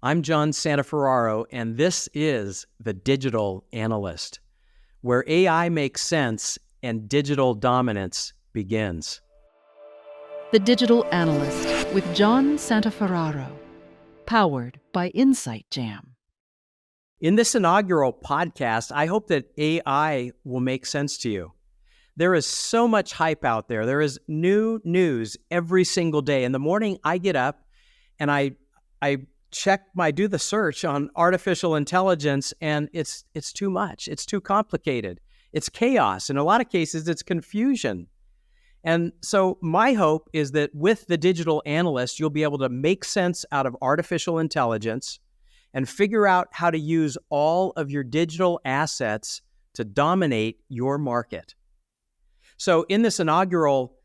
I'm John Santaferraro, and this is the Digital Analyst, where AI makes sense and digital dominance begins. The Digital Analyst with John Santaferraro, powered by Insight Jam. In this inaugural podcast, I hope that AI will make sense to you. There is so much hype out there. There is new news every single day. In the morning, I get up and I do the search on artificial intelligence, and it's too much. It's too complicated. It's chaos. In a lot of cases, it's confusion. And so my hope is that with the Digital Analyst, you'll be able to make sense out of artificial intelligence and figure out how to use all of your digital assets to dominate your market. So in this inaugural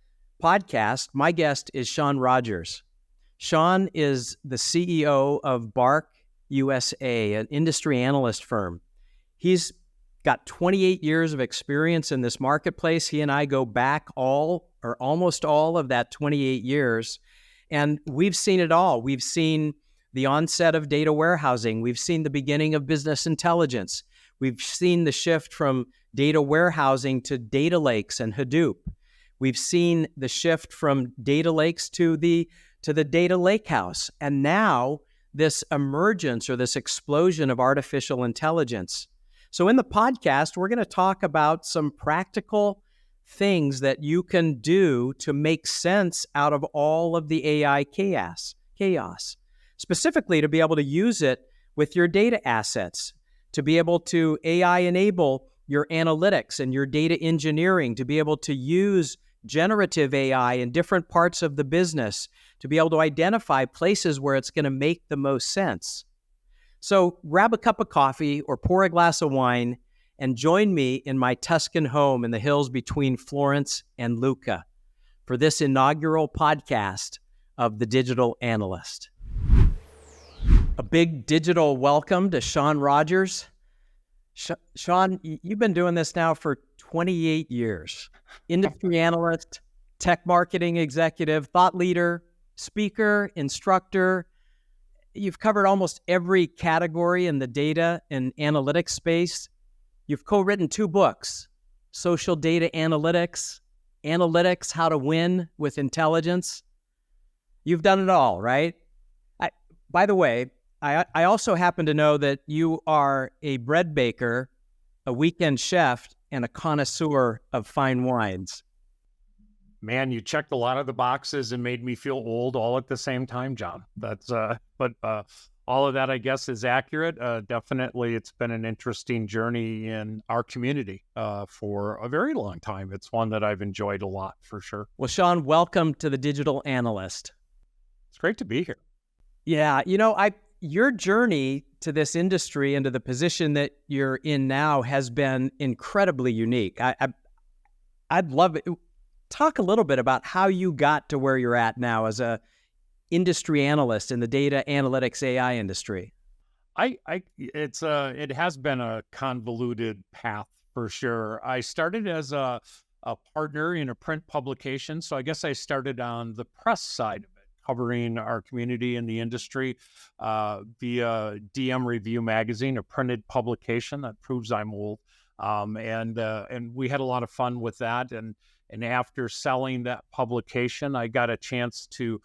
podcast, my guest is Shawn Rogers. Shawn is the CEO of BARC USA, an industry analyst firm. He's got 28 years of experience in this marketplace. He and I go back all or almost all of that 28 years, and we've seen it all. We've seen the onset of data warehousing. We've seen the beginning of business intelligence. We've seen the shift from data warehousing to data lakes and Hadoop. We've seen the shift from data lakes to the data lakehouse. And now this emergence or this explosion of artificial intelligence. So in the podcast, we're going to talk about some practical things that you can do to make sense out of all of the AI chaos. Specifically to be able to use it with your data assets, to be able to AI enable your analytics and your data engineering, to be able to use generative AI in different parts of the business, to be able to identify places where it's going to make the most sense. So grab a cup of coffee or pour a glass of wine and join me in my Tuscan home in the hills between Florence and Lucca for this inaugural podcast of the Digital Analyst. A big digital welcome to Shawn Rogers. Shawn, you've been doing this now for 28 years. Industry analyst, tech marketing executive, thought leader, speaker, instructor. You've covered almost every category in the data and analytics space. You've co-written 2 books, Social Data Analytics, How to Win with Intelligence. You've done it all, right? By the way, I also happen to know that you are a bread baker, a weekend chef, and a connoisseur of fine wines. Man, you checked a lot of the boxes and made me feel old all at the same time, John. But all of that, I guess, is accurate. Definitely, it's been an interesting journey in our community for a very long time. It's one that I've enjoyed a lot, for sure. Well, Shawn, welcome to the Digital Analyst. It's great to be here. Yeah, your journey to this industry and to the position that you're in now has been incredibly unique. I'd love it. Talk a little bit about how you got to where you're at now as a industry analyst in the data analytics AI industry. It has been a convoluted path for sure. I started as a partner in a print publication, so I guess I started on the press side of it, covering our community in the industry via DM Review magazine, a printed publication. That proves I'm old. And we had a lot of fun with that. And after selling that publication, I got a chance to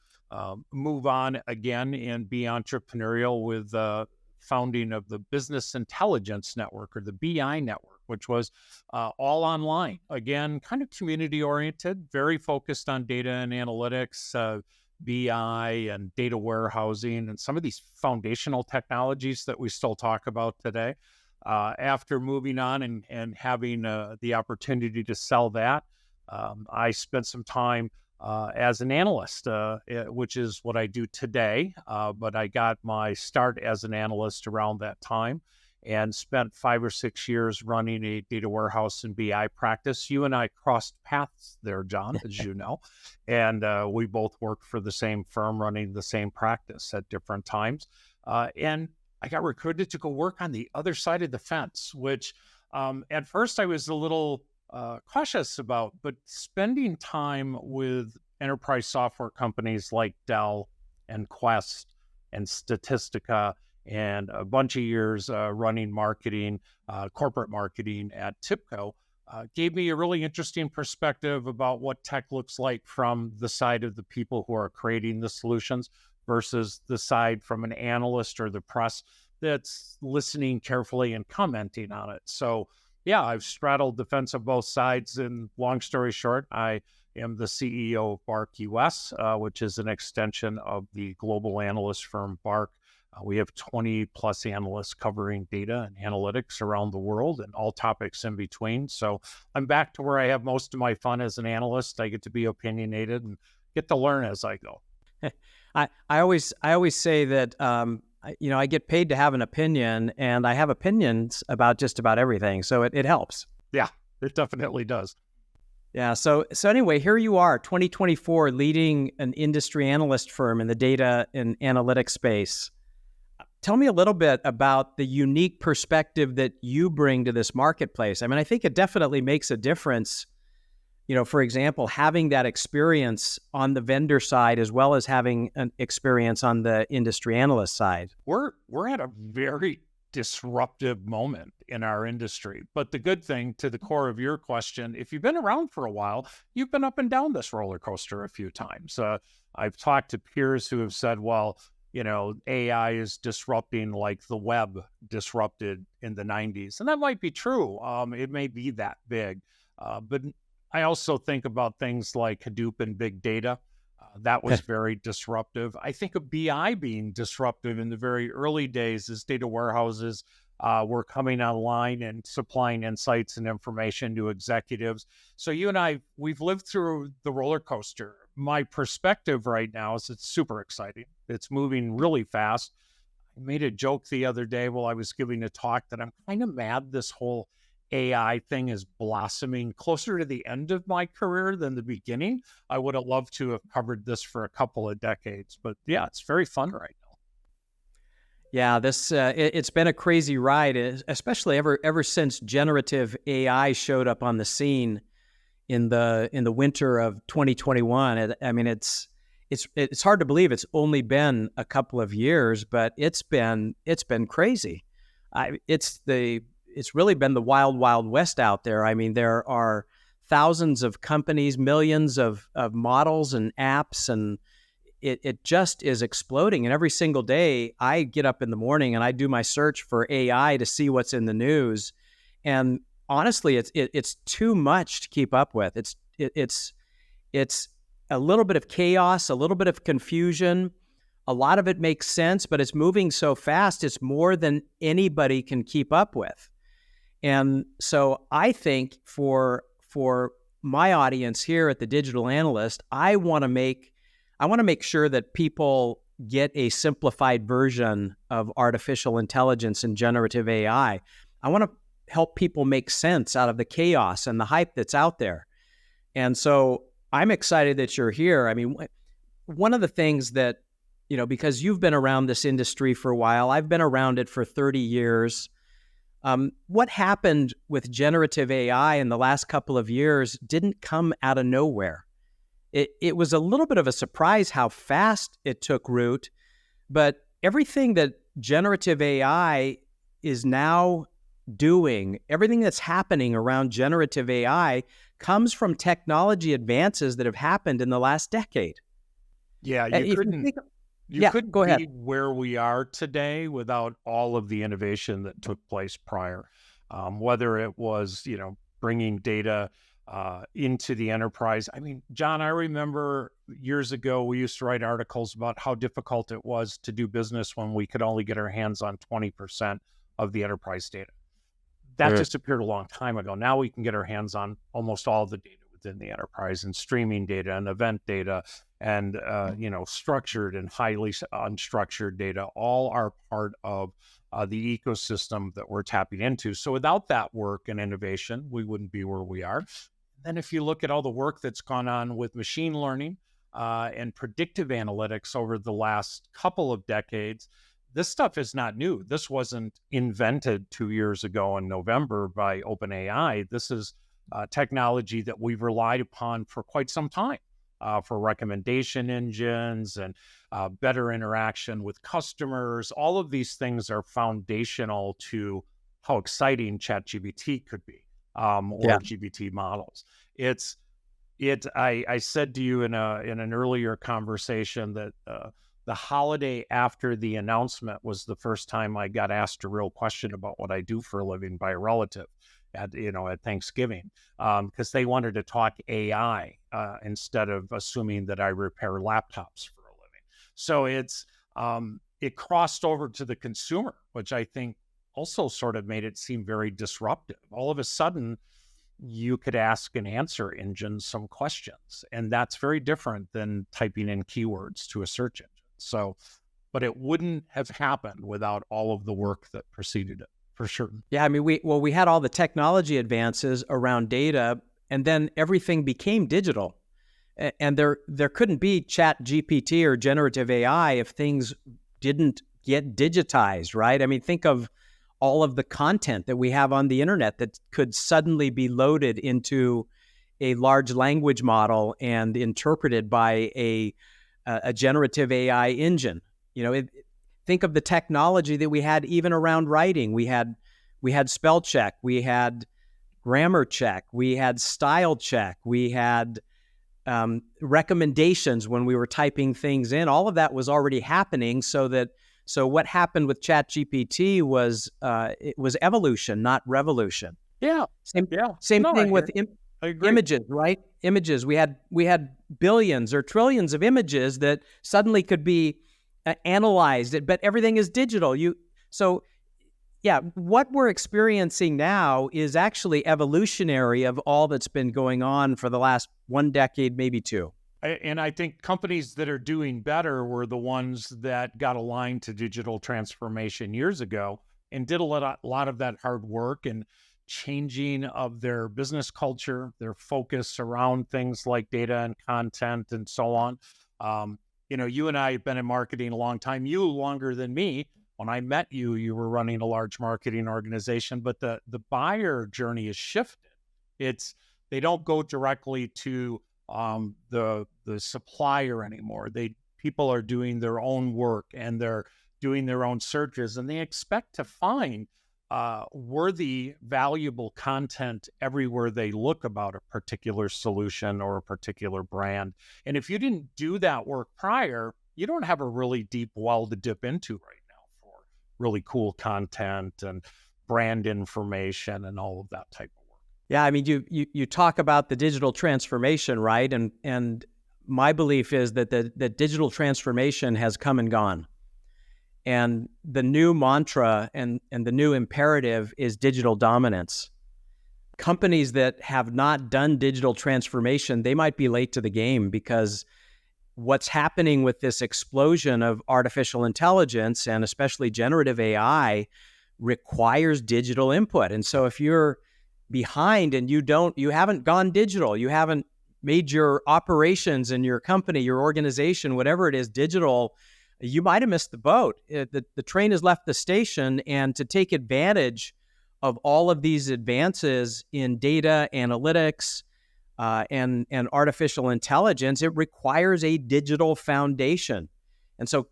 move on again and be entrepreneurial with founding of the Business Intelligence Network, or the BI Network, which was all online. Again, kind of community oriented, very focused on data and analytics, BI and data warehousing, and some of these foundational technologies that we still talk about today. After moving on and having the opportunity to sell that, I spent some time as an analyst, which is what I do today. But I got my start as an analyst around that time and spent 5 or 6 years running a data warehouse and BI practice. You and I crossed paths there, John, as you know, and we both worked for the same firm running the same practice at different times. And I got recruited to go work on the other side of the fence, which at first I was a little cautious about, but spending time with enterprise software companies like Dell and Quest and Statistica, and a bunch of years running marketing, corporate marketing at TIPCO, gave me a really interesting perspective about what tech looks like from the side of the people who are creating the solutions versus the side from an analyst or the press that's listening carefully and commenting on it. So yeah, I've straddled the fence of both sides. And long story short, I am the CEO of BARC US, which is an extension of the global analyst firm BARC. We have 20 plus analysts covering data and analytics around the world and all topics in between. So I'm back to where I have most of my fun as an analyst. I get to be opinionated and get to learn as I go. I always say that I get paid to have an opinion, and I have opinions about just about everything. So it helps. Yeah, it definitely does. Yeah. So anyway, here you are, 2024, leading an industry analyst firm in the data and analytics space. Tell me a little bit about the unique perspective that you bring to this marketplace. I mean, I think it definitely makes a difference. For example, having that experience on the vendor side as well as having an experience on the industry analyst side. We're at a very disruptive moment in our industry. But the good thing, to the core of your question, if you've been around for a while, you've been up and down this roller coaster a few times. I've talked to peers who have said, well, AI is disrupting like the web disrupted in the 90s. And that might be true. It may be that big. But I also think about things like Hadoop and big data. That was very disruptive. I think of BI being disruptive in the very early days as data warehouses were coming online and supplying insights and information to executives. So you and I, we've lived through the roller coaster. My perspective right now is it's super exciting. It's moving really fast. I made a joke the other day while I was giving a talk that I'm kind of mad this whole AI thing is blossoming closer to the end of my career than the beginning. I would have loved to have covered this for a couple of decades, but yeah, it's very fun right now. Yeah, it's been a crazy ride, especially ever since generative AI showed up on the scene in the winter of 2021. I mean, it's hard to believe it's only been a couple of years, but it's been crazy. It's really been the wild, wild west out there. I mean, there are thousands of companies, millions of models and apps, and it just is exploding. And every single day I get up in the morning and I do my search for AI to see what's in the news. And honestly, it's too much to keep up with. It's a little bit of chaos, a little bit of confusion. A lot of it makes sense, but it's moving so fast. It's more than anybody can keep up with. And so I think for my audience here at the Digital Analyst, I want to make sure that people get a simplified version of artificial intelligence and generative AI. I want to help people make sense out of the chaos and the hype that's out there. And so I'm excited that you're here. I mean, one of the things that, because you've been around this industry for a while, I've been around it for 30 years. What happened with generative AI in the last couple of years didn't come out of nowhere. It was a little bit of a surprise how fast it took root, but everything that generative AI is now doing, everything that's happening around generative AI comes from technology advances that have happened in the last decade. Yeah, you couldn't go ahead. be where we are today without all of the innovation that took place prior. Whether it was, bringing data into the enterprise. I mean, John, I remember years ago, we used to write articles about how difficult it was to do business when we could only get our hands on 20% of the enterprise data. That disappeared a long time ago. Now we can get our hands on almost all the data within the enterprise, and streaming data and event data and, structured and highly unstructured data all are part of the ecosystem that we're tapping into. So without that work and innovation, we wouldn't be where we are. Then if you look at all the work that's gone on with machine learning and predictive analytics over the last couple of decades, this stuff is not new. This wasn't invented 2 years ago in November by OpenAI. This is technology that we've relied upon for quite some time for recommendation engines and better interaction with customers. All of these things are foundational to how exciting ChatGPT could be, Yeah. or GPT models. I said to you in an earlier conversation that the holiday after the announcement was the first time I got asked a real question about what I do for a living by a relative at Thanksgiving, because they wanted to talk AI instead of assuming that I repair laptops for a living. So it crossed over to the consumer, which I think also sort of made it seem very disruptive. All of a sudden, you could ask an answer engine some questions, and that's very different than typing in keywords to a search engine. So, but it wouldn't have happened without all of the work that preceded it, for sure. Yeah, I mean, we had all the technology advances around data, and then everything became digital. And there couldn't be Chat GPT or generative AI if things didn't get digitized, right? I mean, think of all of the content that we have on the internet that could suddenly be loaded into a large language model and interpreted by a generative AI engine. Think of the technology that we had even around writing. We had spell check, we had grammar check, we had style check, we had recommendations when we were typing things in. All of that was already happening. So what happened with ChatGPT was it was evolution, not revolution. Yeah. Same No, thing with I agree. images, right? Images. We had billions or trillions of images that suddenly could be analyzed, but everything is digital. Yeah, what we're experiencing now is actually evolutionary of all that's been going on for the last 1 decade, maybe 2. And I think companies that are doing better were the ones that got aligned to digital transformation years ago and did a lot of that hard work and changing of their business culture, their focus around things like data and content and so on. You and I have been in marketing a long time, you longer than me. When I met you, you were running a large marketing organization, but the buyer journey has shifted. They don't go directly to the supplier anymore. People are doing their own work and they're doing their own searches, and they expect to find worthy, valuable content everywhere they look about a particular solution or a particular brand. And if you didn't do that work prior, you don't have a really deep well to dip into right now for really cool content and brand information and all of that type of work. Yeah, I mean, you talk about the digital transformation, right? And my belief is that the digital transformation has come and gone. And the new mantra and the new imperative is digital dominance. Companies that have not done digital transformation, they might be late to the game, because what's happening with this explosion of artificial intelligence and especially generative AI requires digital input. And so if you're behind and you haven't gone digital, you haven't made your operations and your company, your organization, whatever it is, digital, you might have missed the boat. The train has left the station, and to take advantage of all of these advances in data analytics and artificial intelligence, it requires a digital foundation. And so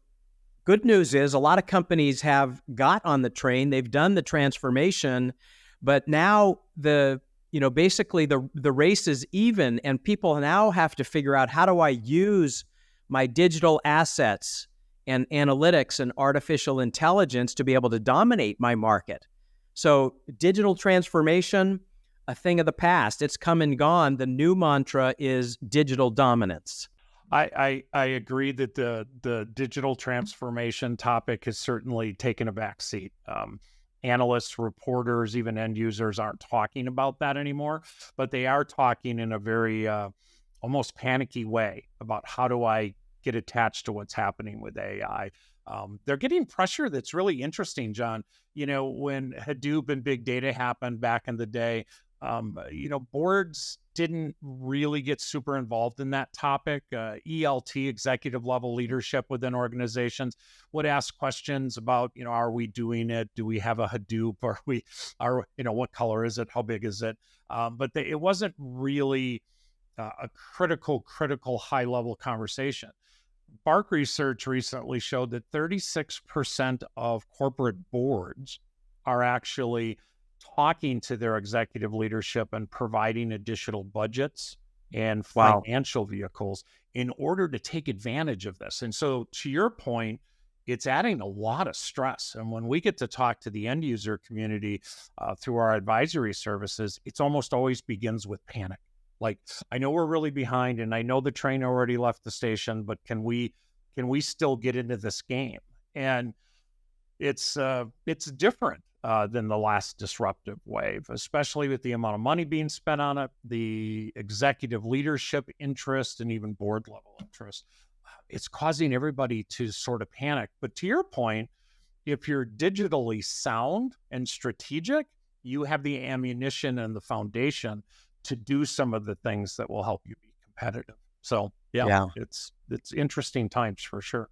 good news is a lot of companies have got on the train, they've done the transformation, but now basically the race is even, and people now have to figure out, how do I use my digital assets and analytics and artificial intelligence to be able to dominate my market? So digital transformation, a thing of the past. It's come and gone. The new mantra is digital dominance. I agree that the digital transformation topic has certainly taken a back seat. Analysts, reporters, even end users aren't talking about that anymore, but they are talking in a very almost panicky way about, how do I get attached to what's happening with AI? They're getting pressure that's really interesting, John. When Hadoop and big data happened back in the day, boards didn't really get super involved in that topic. ELT, executive level leadership within organizations, would ask questions about, are we doing it? Do we have a Hadoop? What color is it? How big is it? But it wasn't really a critical high level conversation. BARC research recently showed that 36% of corporate boards are actually talking to their executive leadership and providing additional budgets and Wow. financial vehicles in order to take advantage of this. And so, to your point, it's adding a lot of stress. And when we get to talk to the end user community through our advisory services, it's almost always begins with panic. Like, I know we're really behind, and I know the train already left the station, but can we still get into this game? And it's different than the last disruptive wave, especially with the amount of money being spent on it, the executive leadership interest, and even board level interest. It's causing everybody to sort of panic. But to your point, if you're digitally sound and strategic, you have the ammunition and the foundation to do some of the things that will help you be competitive. So yeah. It's interesting times for sure.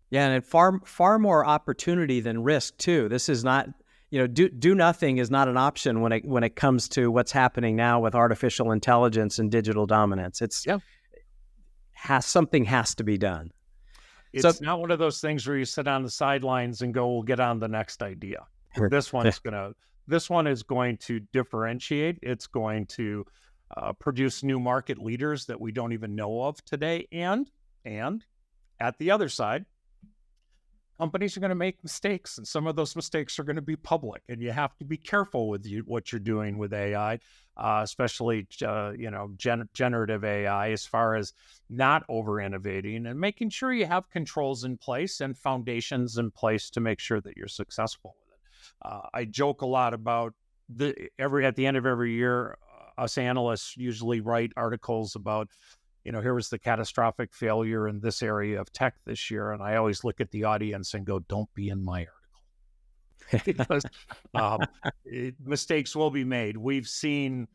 Yeah, and far more opportunity than risk too. This is not, do nothing is not an option when it comes to what's happening now with artificial intelligence and digital dominance. Something has to be done. It's not one of those things where you sit on the sidelines and go, we'll get on the next idea. This one is going to differentiate. It's going to produce new market leaders that we don't even know of today. And at the other side, companies are going to make mistakes, and some of those mistakes are going to be public, and you have to be careful with what you're doing with AI, especially generative AI, as far as not over innovating and making sure you have controls in place and foundations in place to make sure that you're successful with it. I joke a lot about at the end of every year, us analysts usually write articles about, here was the catastrophic failure in this area of tech this year. And I always look at the audience and go, don't be in my article. Because mistakes will be made. We've seen,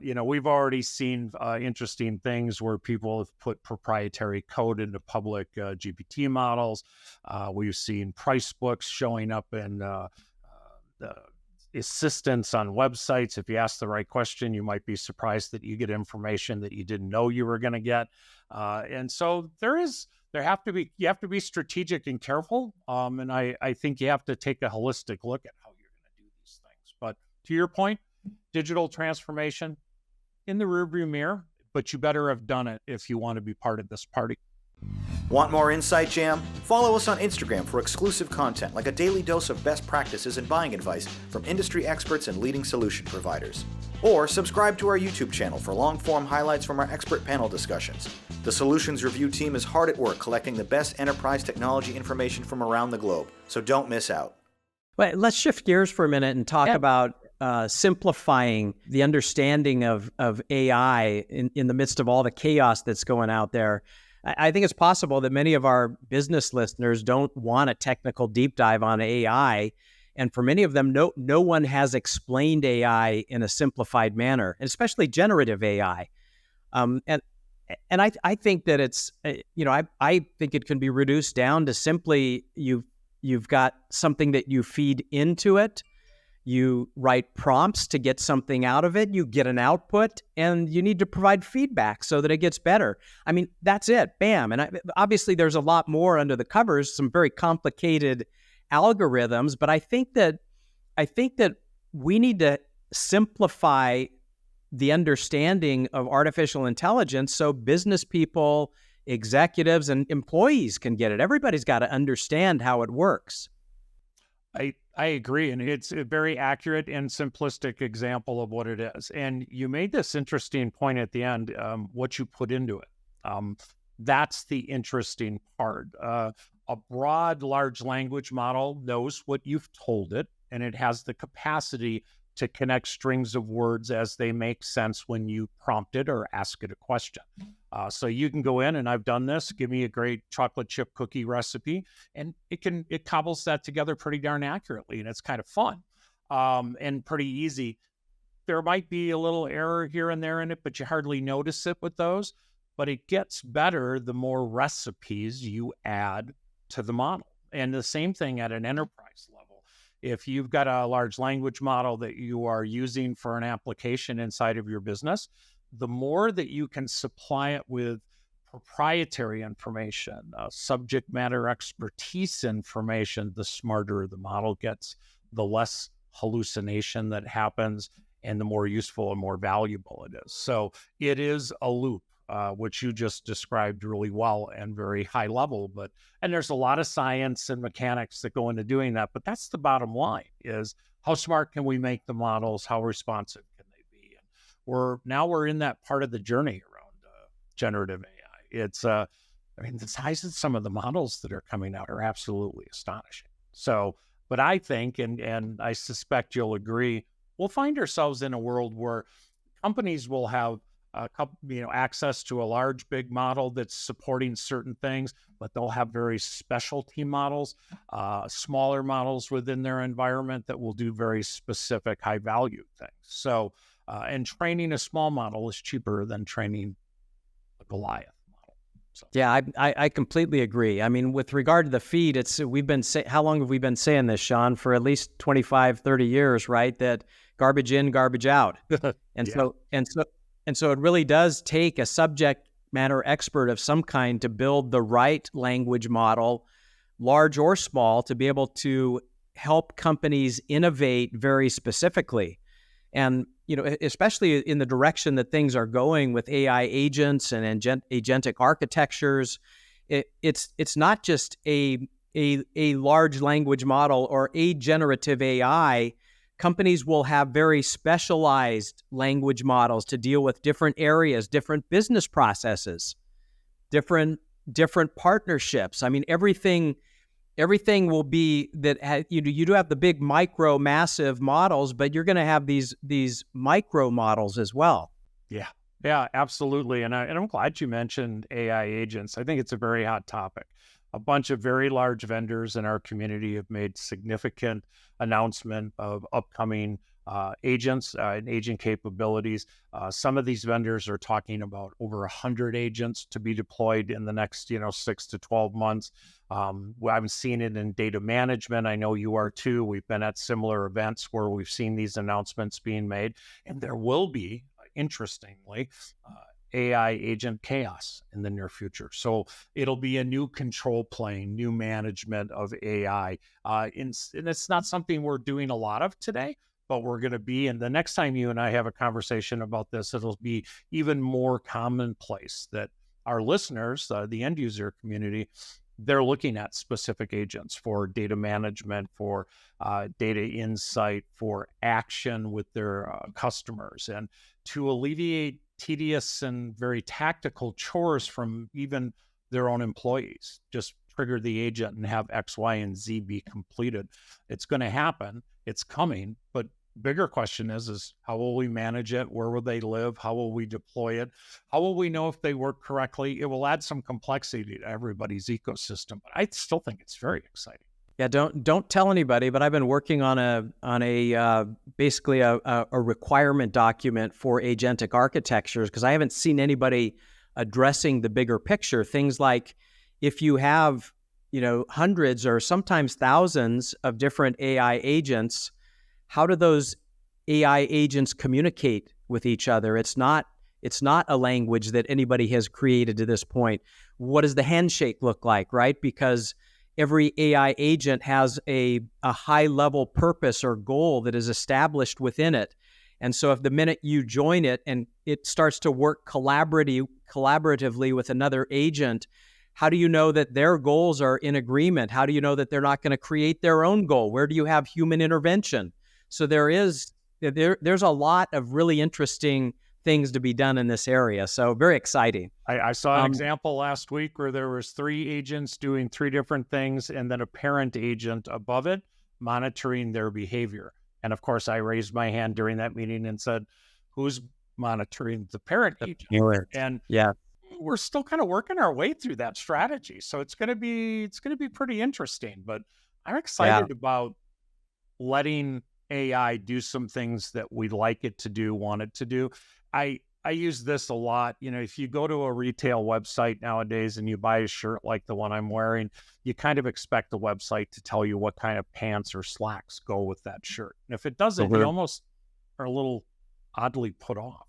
we've already seen interesting things where people have put proprietary code into public GPT models. We've seen price books showing up in the assistance on websites. If you ask the right question, you might be surprised that you get information that you didn't know you were going to get. And so you have to be strategic and careful. And I think you have to take a holistic look at how you're going to do these things. But to your point, digital transformation in the rearview mirror, but you better have done it if you want to be part of this party. Want more Insight Jam? Follow us on Instagram for exclusive content like a daily dose of best practices and buying advice from industry experts and leading solution providers. Or subscribe to our YouTube channel for long-form highlights from our expert panel discussions. The Solutions Review team is hard at work collecting the best enterprise technology information from around the globe, so don't miss out. Well, let's shift gears for a minute and talk about simplifying the understanding of AI in the midst of all the chaos that's going out there. I think it's possible that many of our business listeners don't want a technical deep dive on AI. And for many of them, no one has explained AI in a simplified manner, and especially generative AI. And I think that it's, I think it can be reduced down to simply you've got something that you feed into it. You write prompts to get something out of it. You get an output, and you need to provide feedback so that it gets better. I mean, that's it. Bam. And obviously, there's a lot more under the covers, some very complicated algorithms. But I think that we need to simplify the understanding of artificial intelligence so business people, executives, and employees can get it. Everybody's got to understand how it works. I agree. And it's a very accurate and simplistic example of what it is. And you made this interesting point at the end, what you put into it. That's the interesting part. A broad, large language model knows what you've told it, and it has the capacity to connect strings of words as they make sense when you prompt it or ask it a question. So you can go in, and I've done this, give me a great chocolate chip cookie recipe, and it cobbles that together pretty darn accurately, and it's kind of fun and pretty easy. There might be a little error here and there in it, but you hardly notice it with those. But it gets better the more recipes you add to the model. And the same thing at an enterprise level. If you've got a large language model that you are using for an application inside of your business, the more that you can supply it with proprietary information, subject matter expertise information, the smarter the model gets, the less hallucination that happens, and the more useful and more valuable it is. So it is a loop, which you just described really well and very high level. And there's a lot of science and mechanics that go into doing that. But that's the bottom line: is how smart can we make the models? How responsive can they be? And we're in that part of the journey around generative AI. It's I mean, the size of some of the models that are coming out are absolutely astonishing. So, but I think, and I suspect you'll agree, we'll find ourselves in a world where companies will have access to a large, big model that's supporting certain things, but they'll have very specialty models, smaller models within their environment that will do very specific, high-value things. So, and training a small model is cheaper than training a Goliath model. So. Yeah, I completely agree. I mean, with regard to the feed, how long have we been saying this, Shawn? For at least 25, 30 years, right? That garbage in, garbage out. And so it really does take a subject matter expert of some kind to build the right language model, large or small, to be able to help companies innovate very specifically. And, especially in the direction that things are going with AI agents and agentic architectures, it's not just a large language model or a generative AI. Companies will have very specialized language models to deal with different areas, different business processes, different partnerships. I mean, everything will be that you do have the big massive models, but you're going to have these micro models as well. Yeah, absolutely. And I'm glad you mentioned AI agents. I think it's a very hot topic. A bunch of very large vendors in our community have made significant announcement of upcoming agents and agent capabilities. Some of these vendors are talking about over 100 agents to be deployed in the next 6 to 12 months. I'm seeing it in data management. I know you are too. We've been at similar events where we've seen these announcements being made, and there will be, interestingly, AI agent chaos in the near future. So it'll be a new control plane, new management of AI. And it's not something we're doing a lot of today, but we're going to be. And the next time you and I have a conversation about this, it'll be even more commonplace that our listeners, the end user community, they're looking at specific agents for data management, for data insight, for action with their customers, and to alleviate tedious and very tactical chores from even their own employees. Just trigger the agent and have X, Y, and Z be completed. It's going to happen. It's coming. But bigger question is how will we manage it? Where will they live? How will we deploy it? How will we know if they work correctly? It will add some complexity to everybody's ecosystem, but I still think it's very exciting. Yeah, don't tell anybody, but I've been working on basically a requirement document for agentic architectures, because I haven't seen anybody addressing the bigger picture. Things like, if you have hundreds or sometimes thousands of different AI agents, how do those AI agents communicate with each other? It's not a language that anybody has created to this point. What does the handshake look like, right? Because every AI agent has a high-level purpose or goal that is established within it. And so if the minute you join it and it starts to work collaboratively with another agent, how do you know that their goals are in agreement? How do you know that they're not going to create their own goal? Where do you have human intervention? So there's a lot of really interesting things to be done in this area. So very exciting. I saw an example last week where there was 3 agents doing 3 different things, and then a parent agent above it monitoring their behavior. And of course, I raised my hand during that meeting and said, who's monitoring the parent agent? And yeah, we're still kind of working our way through that strategy. So it's going to be pretty interesting, but I'm excited about letting AI do some things that we like it to do, want it to do. I use this a lot. If you go to a retail website nowadays and you buy a shirt like the one I'm wearing, you kind of expect the website to tell you what kind of pants or slacks go with that shirt. And if it doesn't, you almost are a little oddly put off.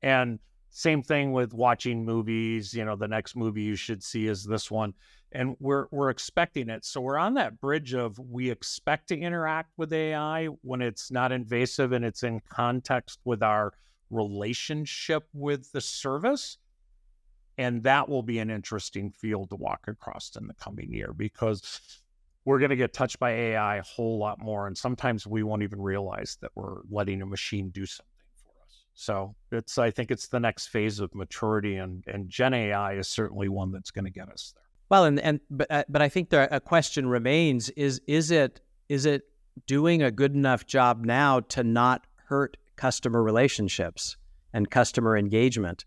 And Same thing with watching movies. The next movie you should see is this one. And we're expecting it. So we're on that bridge of we expect to interact with AI when it's not invasive and it's in context with our relationship with the service. And that will be an interesting field to walk across in the coming year, because we're going to get touched by AI a whole lot more. And sometimes we won't even realize that we're letting a machine do something for us. So I think it's the next phase of maturity, and Gen AI is certainly one that's going to get us there. Well, but I think a question remains: is it doing a good enough job now to not hurt customer relationships and customer engagement?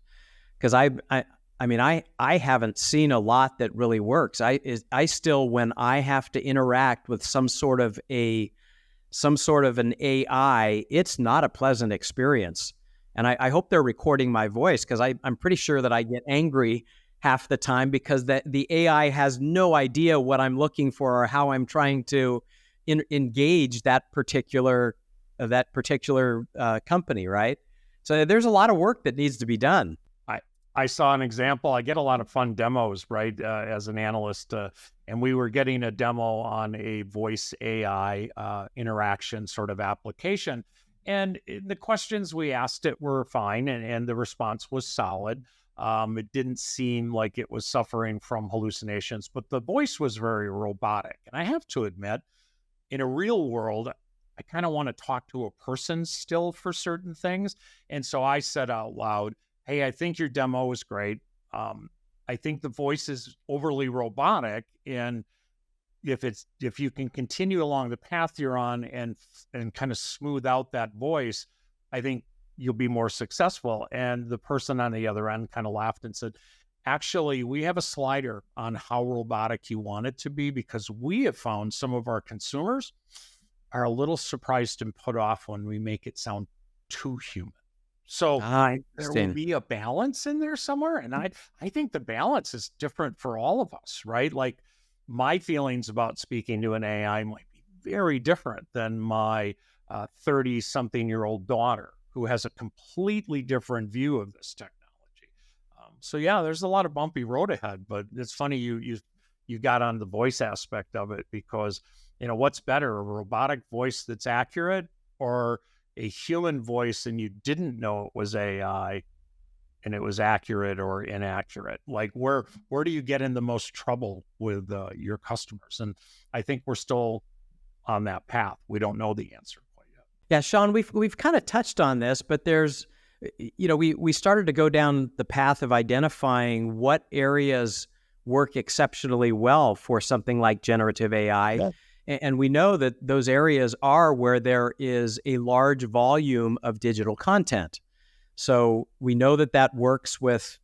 Because I mean, I haven't seen a lot that really works. I still, when I have to interact with some sort of an AI, it's not a pleasant experience. And I hope they're recording my voice, because I'm pretty sure that I get angry half the time because the AI has no idea what I'm looking for or how I'm trying to engage that particular company, right? So there's a lot of work that needs to be done. I saw an example. I get a lot of fun demos, right, as an analyst, and we were getting a demo on a voice AI interaction sort of application. And the questions we asked it were fine, and the response was solid. It didn't seem like it was suffering from hallucinations, but the voice was very robotic. And I have to admit, in a real world, I kind of want to talk to a person still for certain things. And so I said out loud, hey, I think your demo was great. I think the voice is overly robotic, and if you can continue along the path you're on and kind of smooth out that voice, I think you'll be more successful. And the person on the other end kind of laughed and said, actually, we have a slider on how robotic you want it to be, because we have found some of our consumers are a little surprised and put off when we make it sound too human. So there will be a balance in there somewhere. And I think the balance is different for all of us, right? Like, my feelings about speaking to an AI might be very different than my 30-something-year-old daughter, who has a completely different view of this technology. So yeah, there's a lot of bumpy road ahead, but it's funny you got on the voice aspect of it, because, what's better, a robotic voice that's accurate, or a human voice and you didn't know it was AI and it was accurate or inaccurate? Like, where do you get in the most trouble with your customers? And I think we're still on that path. We don't know the answer quite yet. Yeah, Shawn, we've kind of touched on this, but there's, we started to go down the path of identifying what areas work exceptionally well for something like generative AI. Yeah. And we know that those areas are where there is a large volume of digital content. So we know that works with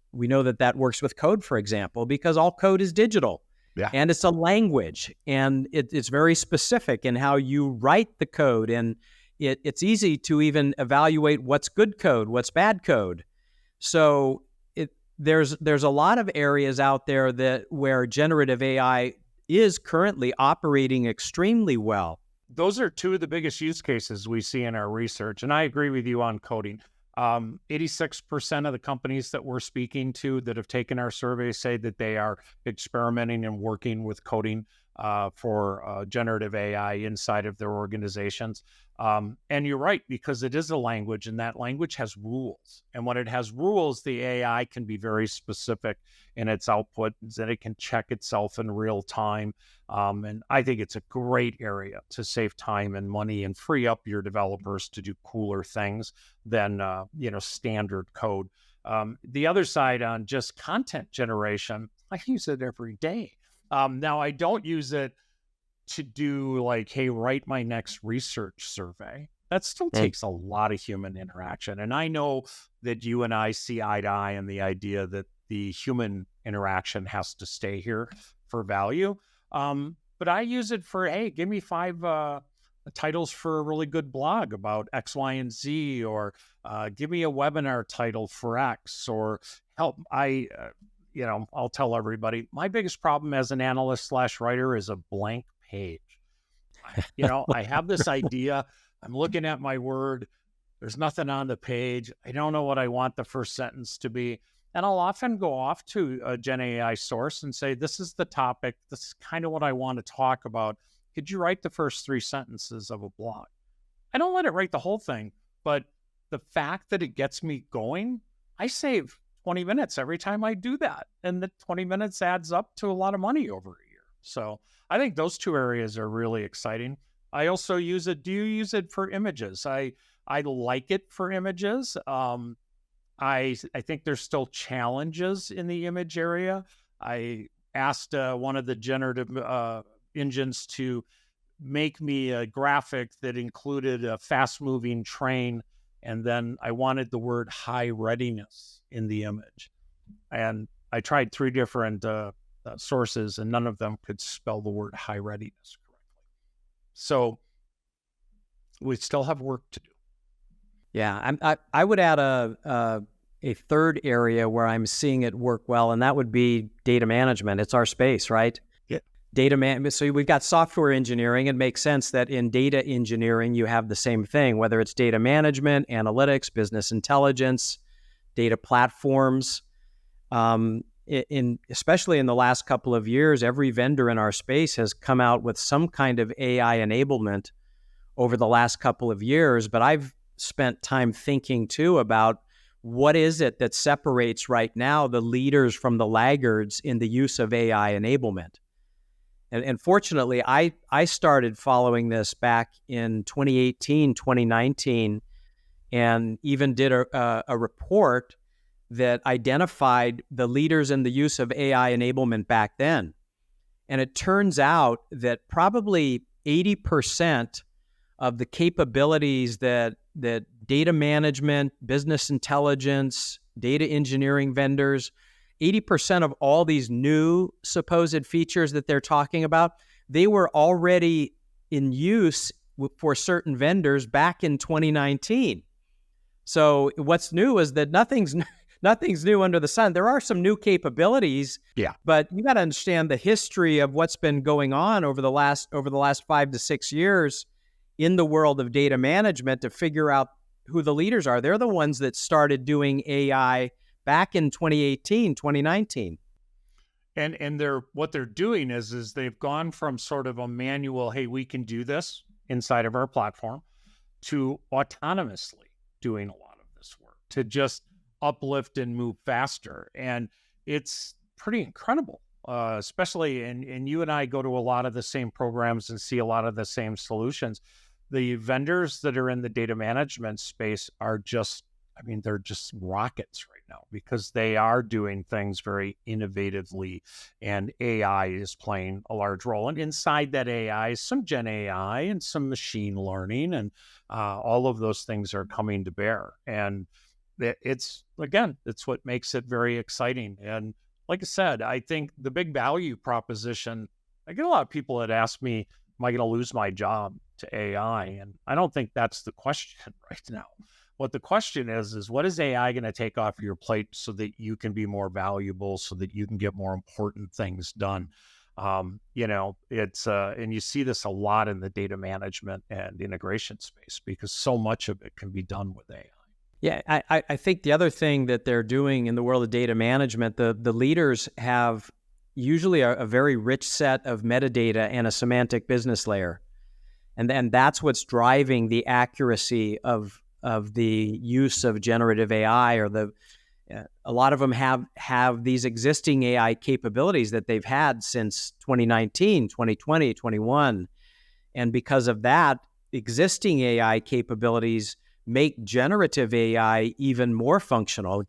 code, for example, because all code is digital. Yeah. And it's a language, and it's very specific in how you write the code, and it's easy to even evaluate what's good code, what's bad code. So there's a lot of areas out there where generative AI is currently operating extremely well. Those are two of the biggest use cases we see in our research. And I agree with you on coding. 86% of the companies that we're speaking to that have taken our survey say that they are experimenting and working with coding for generative AI inside of their organizations. And you're right, because it is a language, and that language has rules. And when it has rules, the AI can be very specific in its output, that it can check itself in real time. And I think it's a great area to save time and money and free up your developers to do cooler things than standard code. The other side, on just content generation, I use it every day. Now, I don't use it to do like, hey, write my next research survey. That still takes a lot of human interaction. And I know that you and I see eye to eye on the idea that the human interaction has to stay here for value. But I use it for, hey, give me 5 titles for a really good blog about X, Y, and Z, or give me a webinar title for X, or help. I'll tell everybody, my biggest problem as an analyst / writer is a blank page. I have this idea. I'm looking at my Word. There's nothing on the page. I don't know what I want the first sentence to be. And I'll often go off to a Gen AI source and say, this is the topic. This is kind of what I want to talk about. Could you write the first 3 sentences of a blog? I don't let it write the whole thing, but the fact that it gets me going, I save 20 minutes every time I do that. And the 20 minutes adds up to a lot of money over a year. So I think those 2 areas are really exciting. I also use it. Do you use it for images? I like it for images. I think there's still challenges in the image area. I asked one of the generative engines to make me a graphic that included a fast-moving train, and then I wanted the word high readiness in the image. And I tried 3 different sources, and none of them could spell the word high readiness correctly. So we still have work to do. Yeah, I would add a third area where I'm seeing it work well, and that would be data management. It's our space, right? Yeah. Data management. So we've got software engineering. It makes sense that in data engineering, you have the same thing, whether it's data management, analytics, business intelligence, data platforms. Especially in the last couple of years, every vendor in our space has come out with some kind of AI enablement over the last couple of years. But I've spent time thinking too about what is it that separates right now the leaders from the laggards in the use of AI enablement. And fortunately, I started following this back in 2018, 2019, and even did a report that identified the leaders in the use of AI enablement back then. And it turns out that probably 80% of the capabilities that data management, business intelligence, data engineering vendors, 80% of all these new supposed features that they're talking about, they were already in use for certain vendors back in 2019. So what's new is that nothing's new under the sun. There are some new capabilities, but you got to understand the history of what's been going on over the last 5 to 6 years in the world of data management to figure out who the leaders are. They're the ones that started doing AI back in 2018, 2019. And what they're doing is they've gone from sort of a manual, hey, we can do this inside of our platform, to autonomously doing a lot of this work, to just uplift and move faster. And it's pretty incredible, especially, and you and I go to a lot of the same programs and see a lot of the same solutions. The vendors that are in the data management space are they're just rockets right now because they are doing things very innovatively, and AI is playing a large role. And inside that AI is some Gen AI and some machine learning, and all of those things are coming to bear. And it's what makes it very exciting. And like I said, I think the big value proposition, I get a lot of people that ask me, am I going to lose my job to AI? And I don't think that's the question right now. What the question is what is AI going to take off your plate so that you can be more valuable, so that you can get more important things done? It's and you see this a lot in the data management and integration space because so much of it can be done with AI. Yeah, I think the other thing that they're doing in the world of data management, the leaders have usually a very rich set of metadata and a semantic business layer. And that's what's driving the accuracy of the use of generative AI, or a lot of them have these existing AI capabilities that they've had since 2019, 2020, 21. And because of that, existing AI capabilities make generative AI even more functional.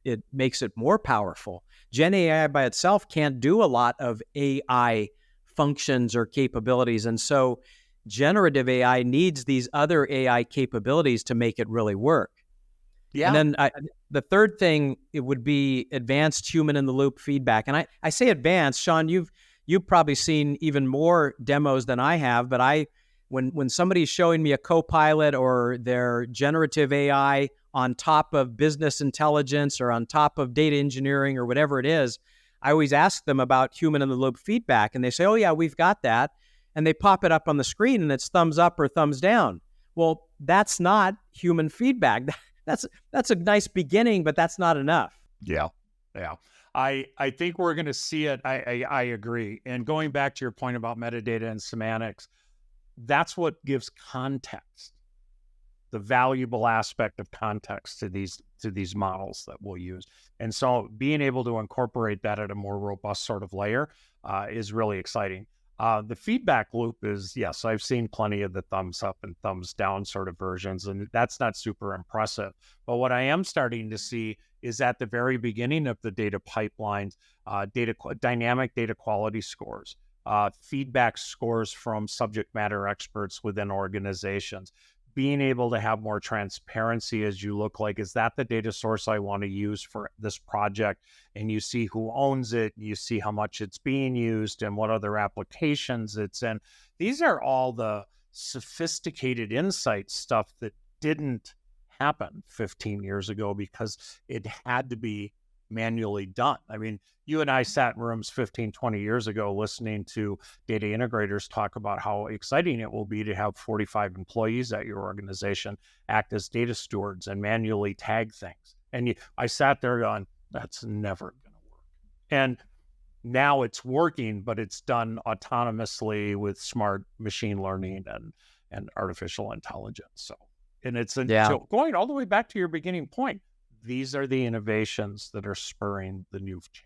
It makes it more powerful. Gen AI by itself can't do a lot of AI functions or capabilities. And so generative AI needs these other AI capabilities to make it really work. Yeah. And then the third thing, it would be advanced human-in-the-loop feedback. And I say advanced, Shawn, you've probably seen even more demos than I have, but when somebody's showing me a Copilot or their generative AI on top of business intelligence or on top of data engineering or whatever it is, I always ask them about human-in-the-loop feedback. And they say, oh yeah, we've got that. And they pop it up on the screen and it's thumbs up or thumbs down. Well, that's not human feedback. That's a nice beginning, but that's not enough. Yeah. I think we're going to see it. I agree. And going back to your point about metadata and semantics, that's what gives context, the valuable aspect of context to these models that we'll use. And so being able to incorporate that at a more robust sort of layer is really exciting. The feedback loop is, yes, I've seen plenty of the thumbs up and thumbs down sort of versions, and that's not super impressive. But what I am starting to see is at the very beginning of the data pipelines, dynamic data quality scores, feedback scores from subject matter experts within organizations, being able to have more transparency as you look like, is that the data source I want to use for this project? And you see who owns it, you see how much it's being used and what other applications it's in. These are all the sophisticated insight stuff that didn't happen 15 years ago because it had to be manually done. I mean, you and I sat in rooms 15, 20 years ago listening to data integrators talk about how exciting it will be to have 45 employees at your organization act as data stewards and manually tag things. And I sat there going, that's never going to work. And now it's working, but it's done autonomously with smart machine learning and artificial intelligence. So going all the way back to your beginning point, these are the innovations that are spurring the new change.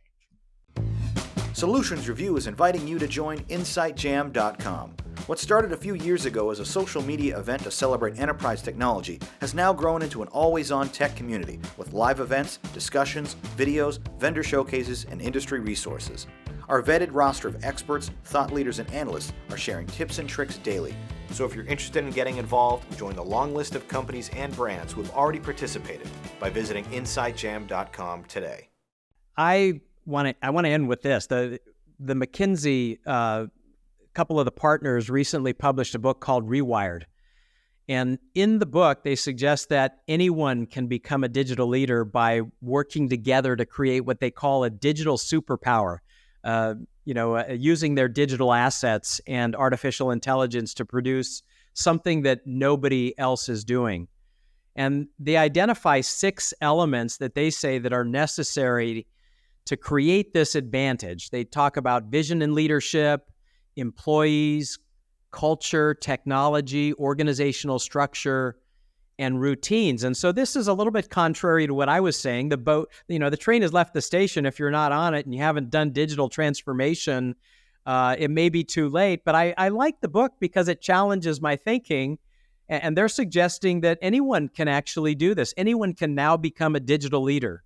Solutions Review is inviting you to join InsightJam.com. What started a few years ago as a social media event to celebrate enterprise technology has now grown into an always-on tech community with live events, discussions, videos, vendor showcases, and industry resources. Our vetted roster of experts, thought leaders, and analysts are sharing tips and tricks daily. So if you're interested in getting involved, join the long list of companies and brands who have already participated by visiting InsightJam.com today. I want to end with this. The McKinsey, couple of the partners recently published a book called Rewired. And in the book, they suggest that anyone can become a digital leader by working together to create what they call a digital superpower. Using their digital assets and artificial intelligence to produce something that nobody else is doing. And they identify 6 elements that they say that are necessary to create this advantage. They talk about vision and leadership, employees, culture, technology, organizational structure, and routines. And so this is a little bit contrary to what I was saying. The train has left the station. If you're not on it and you haven't done digital transformation, it may be too late. But I like the book because it challenges my thinking. And they're suggesting that anyone can actually do this. Anyone can now become a digital leader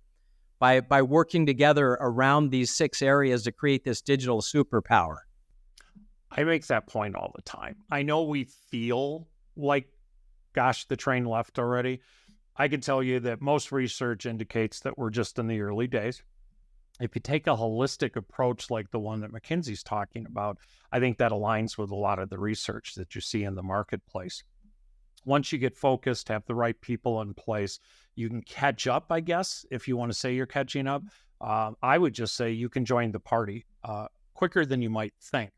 by working together around these 6 areas to create this digital superpower. I make that point all the time. I know we feel like, gosh, the train left already. I can tell you that most research indicates that we're just in the early days. If you take a holistic approach like the one that McKinsey's talking about, I think that aligns with a lot of the research that you see in the marketplace. Once you get focused, have the right people in place, you can catch up, I guess, if you want to say you're catching up. I would just say you can join the party quicker than you might think.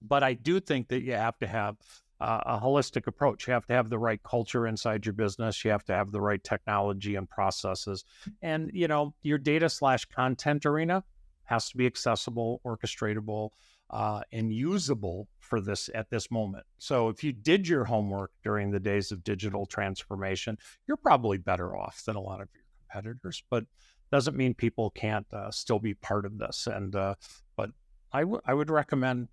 But I do think that you have to have a holistic approach. You have to have the right culture inside your business. You have to have the right technology and processes. And, your data/content arena has to be accessible, orchestratable, and usable for this at this moment. So if you did your homework during the days of digital transformation, you're probably better off than a lot of your competitors, but doesn't mean people can't still be part of this. And but I would recommend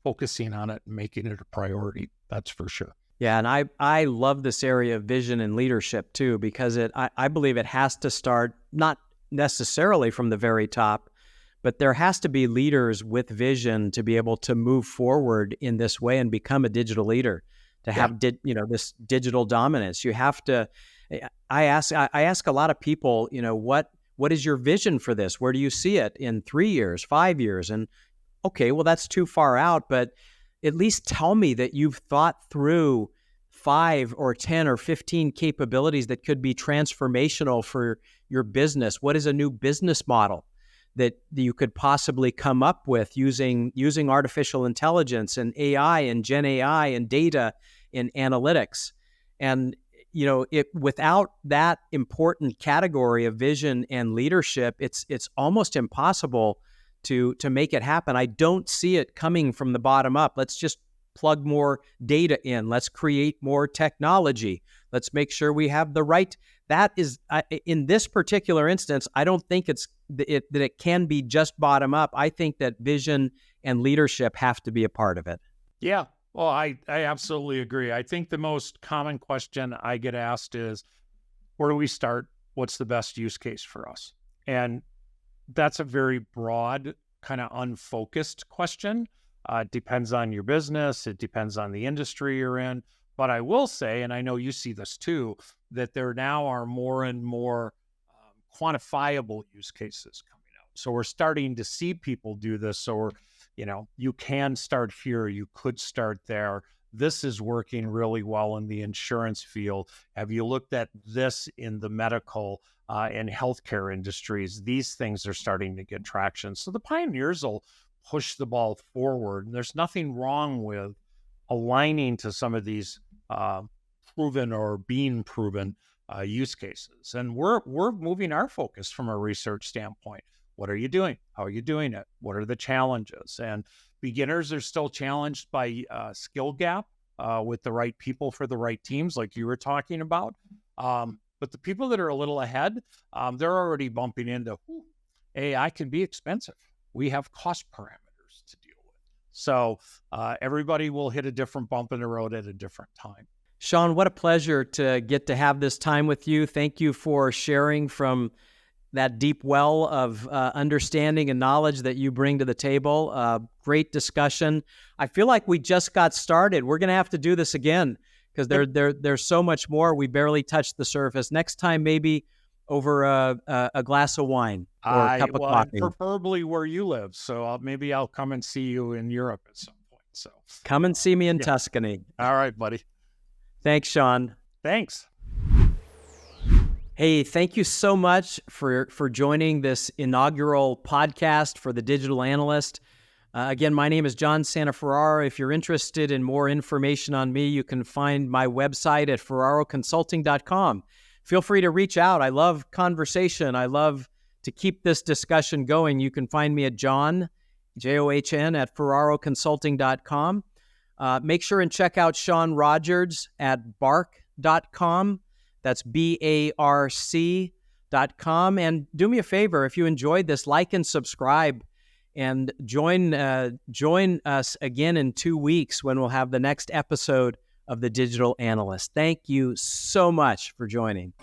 focusing on it and making it a priority. That's for sure. Yeah, and I love this area of vision and leadership too, because I believe it has to start not necessarily from the very top, but there has to be leaders with vision to be able to move forward in this way and become a digital leader, to have this digital dominance. You have to. I ask a lot of people, what is your vision for this? Where do you see it in 3 years, 5 years? And okay, well, that's too far out, but at least tell me that you've thought through 5 or 10 or 15 capabilities that could be transformational for your business. What is a new business model that you could possibly come up with using artificial intelligence and AI and Gen AI and data in analytics. And without that important category of vision and leadership, it's almost impossible to make it happen. I don't see it coming from the bottom up. Let's just plug more data in. Let's create more technology. Let's make sure we have the right. That is, in this particular instance, I don't think that it can be just bottom up. I think that vision and leadership have to be a part of it. Yeah. Well, I absolutely agree. I think the most common question I get asked is, where do we start? What's the best use case for us? And that's a very broad, kind of unfocused question. It depends on your business. It depends on the industry you're in. But I will say, and I know you see this too, that there now are more and more quantifiable use cases coming out. So we're starting to see people do this. So you can start here. You could start there. This is working really well in the insurance field. Have you looked at this in the medical and healthcare industries? These things are starting to get traction. So the pioneers will push the ball forward. And there's nothing wrong with aligning to some of these proven or being proven use cases. And we're moving our focus from a research standpoint. What are you doing? How are you doing it? What are the challenges? And beginners are still challenged by skill gap with the right people for the right teams, like you were talking about. But the people that are a little ahead, they're already bumping into, AI can be expensive. We have cost parameters to deal with. So everybody will hit a different bump in the road at a different time. Shawn, what a pleasure to get to have this time with you. Thank you for sharing from that deep well of understanding and knowledge that you bring to the table. Great discussion. I feel like we just got started. We're going to have to do this again because there's so much more. We barely touched the surface. Next time, maybe over a glass of wine or a cup of coffee. Preferably where you live. So maybe I'll come and see you in Europe at some point. So come and see me in Tuscany. All right, buddy. Thanks, Shawn. Thanks. Hey, thank you so much for joining this inaugural podcast for the Digital Analyst. Again, my name is John Santaferraro. If you're interested in more information on me, you can find my website at ferraroconsulting.com. Feel free to reach out. I love conversation. I love to keep this discussion going. You can find me at John, John, at ferraroconsulting.com. Make sure and check out Shawn Rogers at BARC.com. That's BARC.com. And do me a favor, if you enjoyed this, like and subscribe, and join us again in 2 weeks when we'll have the next episode of the Digital Analyst. Thank you so much for joining.